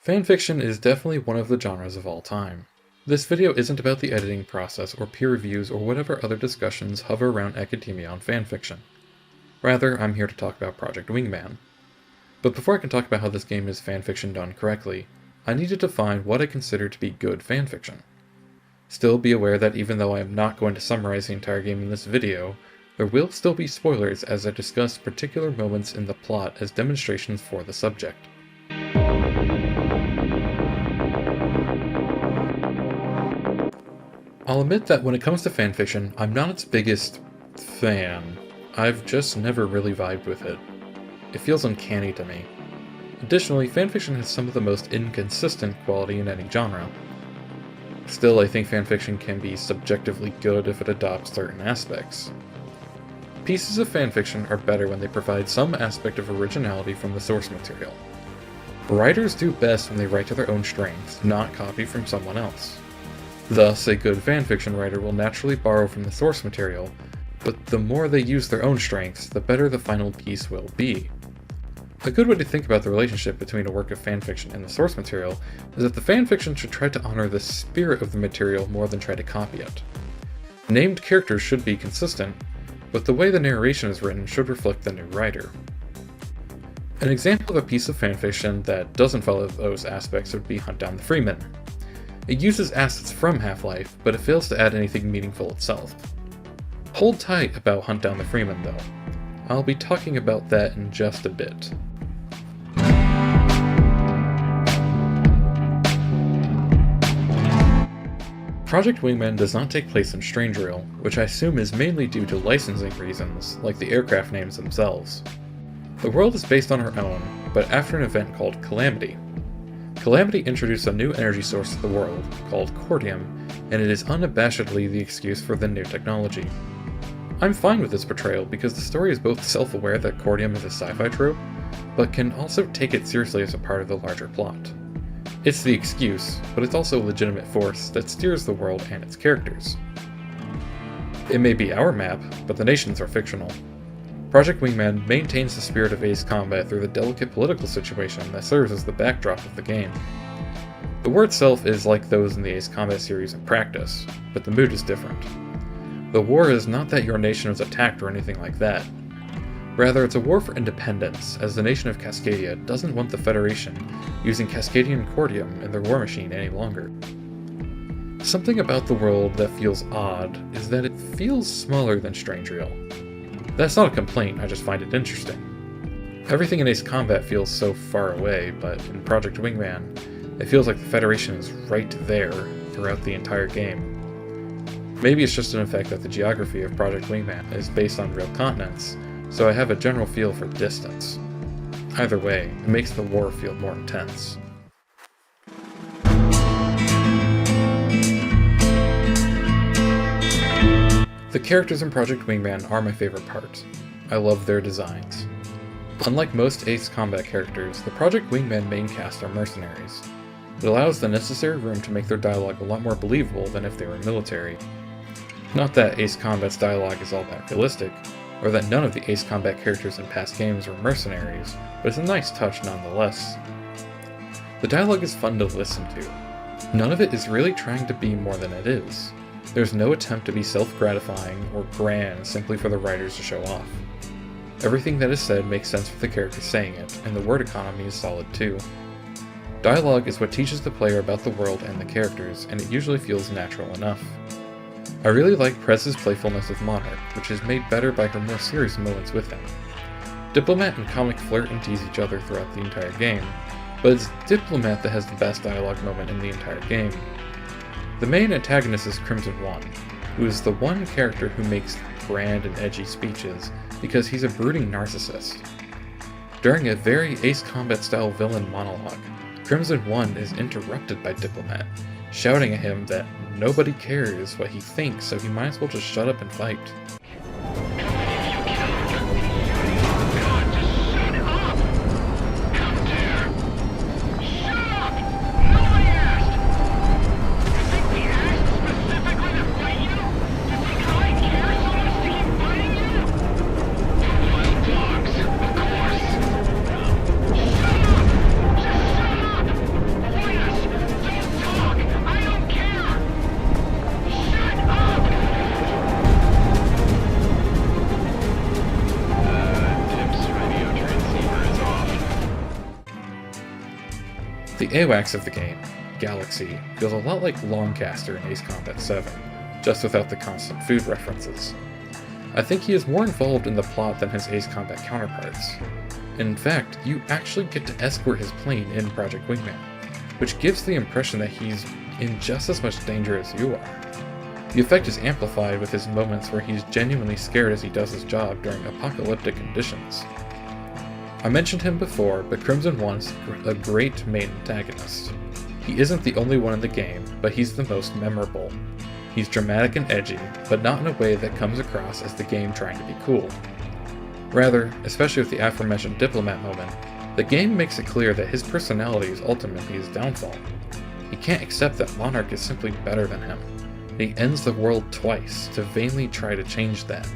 Fanfiction is definitely one of the genres of all time. This video isn't about the editing process or peer reviews or whatever other discussions hover around academia on fanfiction. Rather, I'm here to talk about Project Wingman. But before I can talk about how this game is fanfiction done correctly, I need to define what I consider to be good fanfiction. Still be aware that even though I am not going to summarize the entire game in this video, there will still be spoilers as I discuss particular moments in the plot as demonstrations for the subject. I'll admit that when it comes to fanfiction, I'm not its biggest fan. I've just never really vibed with it. It feels uncanny to me. Additionally, fanfiction has some of the most inconsistent quality in any genre. Still, I think fanfiction can be subjectively good if it adopts certain aspects. Pieces of fanfiction are better when they provide some aspect of originality from the source material. Writers do best when they write to their own strengths, not copy from someone else. Thus, a good fanfiction writer will naturally borrow from the source material, but the more they use their own strengths, the better the final piece will be. A good way to think about the relationship between a work of fanfiction and the source material is that the fanfiction should try to honor the spirit of the material more than try to copy it. Named characters should be consistent, but the way the narration is written should reflect the new writer. An example of a piece of fanfiction that doesn't follow those aspects would be Hunt Down the Freeman. It uses assets from Half-Life, but it fails to add anything meaningful itself. Hold tight about Hunt Down the Freeman though. I'll be talking about that in just a bit. Project Wingman does not take place in Strangereal, which I assume is mainly due to licensing reasons, like the aircraft names themselves. The world is based on her own, but after an event called Calamity. Calamity introduced a new energy source to the world, called cordium, and it is unabashedly the excuse for the new technology. I'm fine with this portrayal because the story is both self-aware that cordium is a sci-fi trope, but can also take it seriously as a part of the larger plot. It's the excuse, but it's also a legitimate force that steers the world and its characters. It may be our map, but the nations are fictional. Project Wingman maintains the spirit of Ace Combat through the delicate political situation that serves as the backdrop of the game. The war itself is like those in the Ace Combat series in practice, but the mood is different. The war is not that your nation was attacked or anything like that. Rather, it's a war for independence, as the nation of Cascadia doesn't want the Federation using Cascadian cordium in their war machine any longer. Something about the world that feels odd is that it feels smaller than Strangereal. That's not a complaint, I just find it interesting. Everything in Ace Combat feels so far away, but in Project Wingman, it feels like the Federation is right there throughout the entire game. Maybe it's just an effect that the geography of Project Wingman is based on real continents, so I have a general feel for distance. Either way, it makes the war feel more intense. The characters in Project Wingman are my favorite part. I love their designs. Unlike most Ace Combat characters, the Project Wingman main cast are mercenaries. It allows the necessary room to make their dialogue a lot more believable than if they were military. Not that Ace Combat's dialogue is all that realistic, or that none of the Ace Combat characters in past games were mercenaries, but it's a nice touch nonetheless. The dialogue is fun to listen to. None of it is really trying to be more than it is. There's no attempt to be self-gratifying or grand simply for the writers to show off. Everything that is said makes sense for the character saying it, and the word economy is solid too. Dialogue is what teaches the player about the world and the characters, and it usually feels natural enough. I really like Prez's playfulness with Monarch, which is made better by her more serious moments with him. Diplomat and Comic flirt and tease each other throughout the entire game, but it's Diplomat that has the best dialogue moment in the entire game. The main antagonist is Crimson One, who is the one character who makes grand and edgy speeches because he's a brooding narcissist. During a very Ace Combat style villain monologue, Crimson One is interrupted by Diplomat, shouting at him that nobody cares what he thinks, so he might as well just shut up and fight. The AWACS of the game, Galaxy, feels a lot like Lancaster in Ace Combat 7, just without the constant food references. I think he is more involved in the plot than his Ace Combat counterparts. In fact, you actually get to escort his plane in Project Wingman, which gives the impression that he's in just as much danger as you are. The effect is amplified with his moments where he's genuinely scared as he does his job during apocalyptic conditions. I mentioned him before, but Crimson One's a great main antagonist. He isn't the only one in the game, but he's the most memorable. He's dramatic and edgy, but not in a way that comes across as the game trying to be cool. Rather, especially with the aforementioned diplomat moment, the game makes it clear that his personality is ultimately his downfall. He can't accept that Monarch is simply better than him. He ends the world twice to vainly try to change that.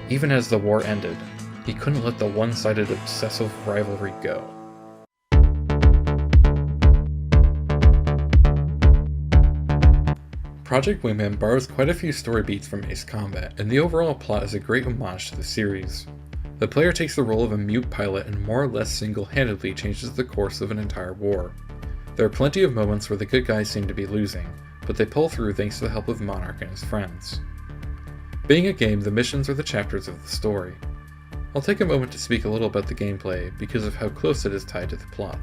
Even as the war ended, he couldn't let the one-sided obsessive rivalry go. Project Wingman borrows quite a few story beats from Ace Combat, and the overall plot is a great homage to the series. The player takes the role of a mute pilot and more or less single-handedly changes the course of an entire war. There are plenty of moments where the good guys seem to be losing, but they pull through thanks to the help of Monarch and his friends. Being a game, the missions are the chapters of the story. I'll take a moment to speak a little about the gameplay because of how close it is tied to the plot.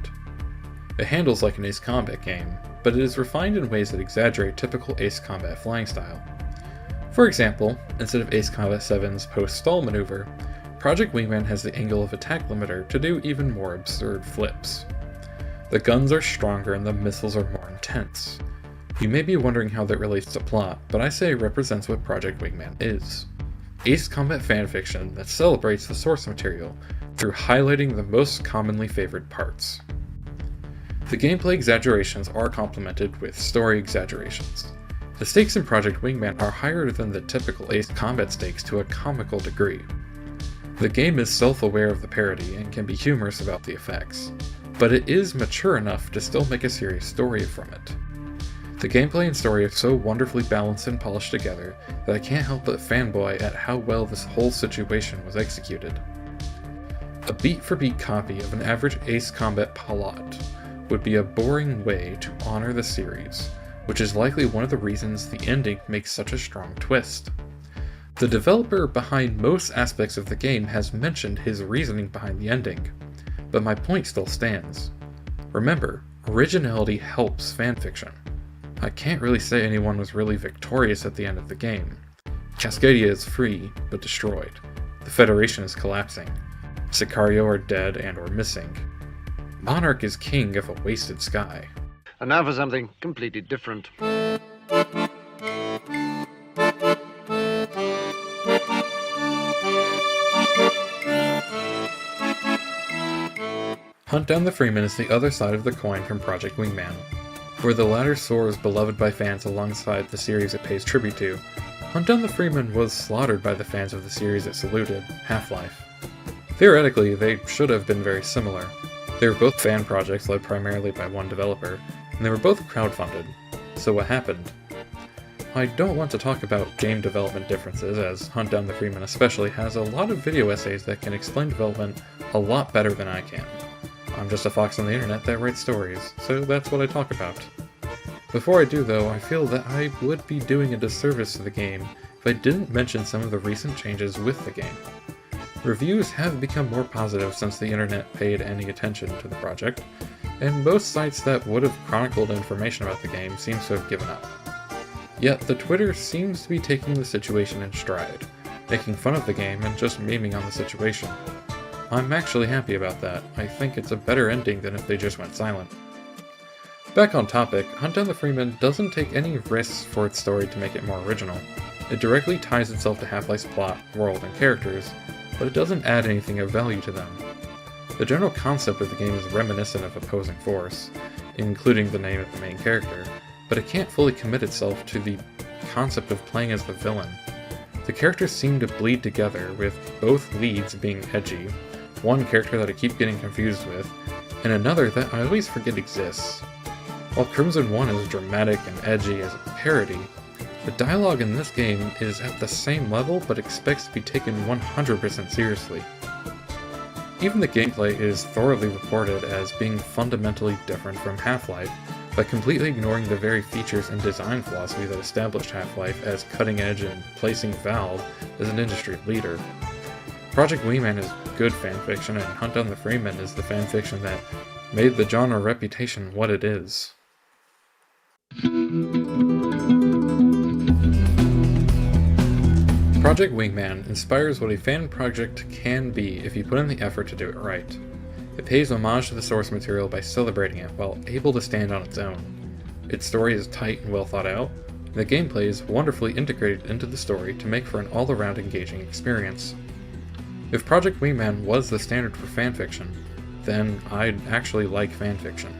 It handles like an Ace Combat game, but it is refined in ways that exaggerate typical Ace Combat flying style. For example, instead of Ace Combat 7's post-stall maneuver, Project Wingman has the angle of attack limiter to do even more absurd flips. The guns are stronger and the missiles are more intense. You may be wondering how that relates to plot, but I say it represents what Project Wingman is. Ace Combat fanfiction that celebrates the source material through highlighting the most commonly favored parts. The gameplay exaggerations are complemented with story exaggerations. The stakes in Project Wingman are higher than the typical Ace Combat stakes to a comical degree. The game is self-aware of the parody and can be humorous about the effects, but it is mature enough to still make a serious story from it. The gameplay and story are so wonderfully balanced and polished together that I can't help but fanboy at how well this whole situation was executed. A beat-for-beat copy of an average Ace Combat plot would be a boring way to honor the series, which is likely one of the reasons the ending makes such a strong twist. The developer behind most aspects of the game has mentioned his reasoning behind the ending, but my point still stands. Remember, originality helps fanfiction. I can't really say anyone was really victorious at the end of the game. Cascadia is free, but destroyed. The Federation is collapsing. Sicario are dead and or missing. Monarch is king of a wasted sky. And now for something completely different. Hunt Down the Freeman is the other side of the coin from Project Wingman. Where the latter soars beloved by fans alongside the series it pays tribute to, Hunt Down the Freeman was slaughtered by the fans of the series it saluted, Half-Life. Theoretically, they should have been very similar. They were both fan projects led primarily by one developer, and they were both crowdfunded. So what happened? I don't want to talk about game development differences, as Hunt Down the Freeman especially has a lot of video essays that can explain development a lot better than I can. I'm just a fox on the internet that writes stories, so that's what I talk about. Before I do though, I feel that I would be doing a disservice to the game if I didn't mention some of the recent changes with the game. Reviews have become more positive since the internet paid any attention to the project, and most sites that would have chronicled information about the game seem to have given up. Yet the Twitter seems to be taking the situation in stride, making fun of the game and just memeing on the situation. I'm actually happy about that. I think it's a better ending than if they just went silent. Back on topic, Hunt Down the Freeman doesn't take any risks for its story to make it more original. It directly ties itself to Half-Life's plot, world, and characters, but it doesn't add anything of value to them. The general concept of the game is reminiscent of Opposing Force, including the name of the main character, but it can't fully commit itself to the concept of playing as the villain. The characters seem to bleed together, with both leads being edgy, one character that I keep getting confused with, and another that I always forget exists. While Crimson One is dramatic and edgy as a parody, the dialogue in this game is at the same level but expects to be taken 100% seriously. Even the gameplay is thoroughly reported as being fundamentally different from Half-Life, by completely ignoring the very features and design philosophy that established Half-Life as cutting edge and placing Valve as an industry leader. Project Wingman is good fanfiction, and Hunt Down the Freeman is the fanfiction that made the genre reputation what it is. Project Wingman inspires what a fan project can be if you put in the effort to do it right. It pays homage to the source material by celebrating it while able to stand on its own. Its story is tight and well thought out, and the gameplay is wonderfully integrated into the story to make for an all-around engaging experience. If Project Wingman was the standard for fanfiction, then I'd actually like fanfiction.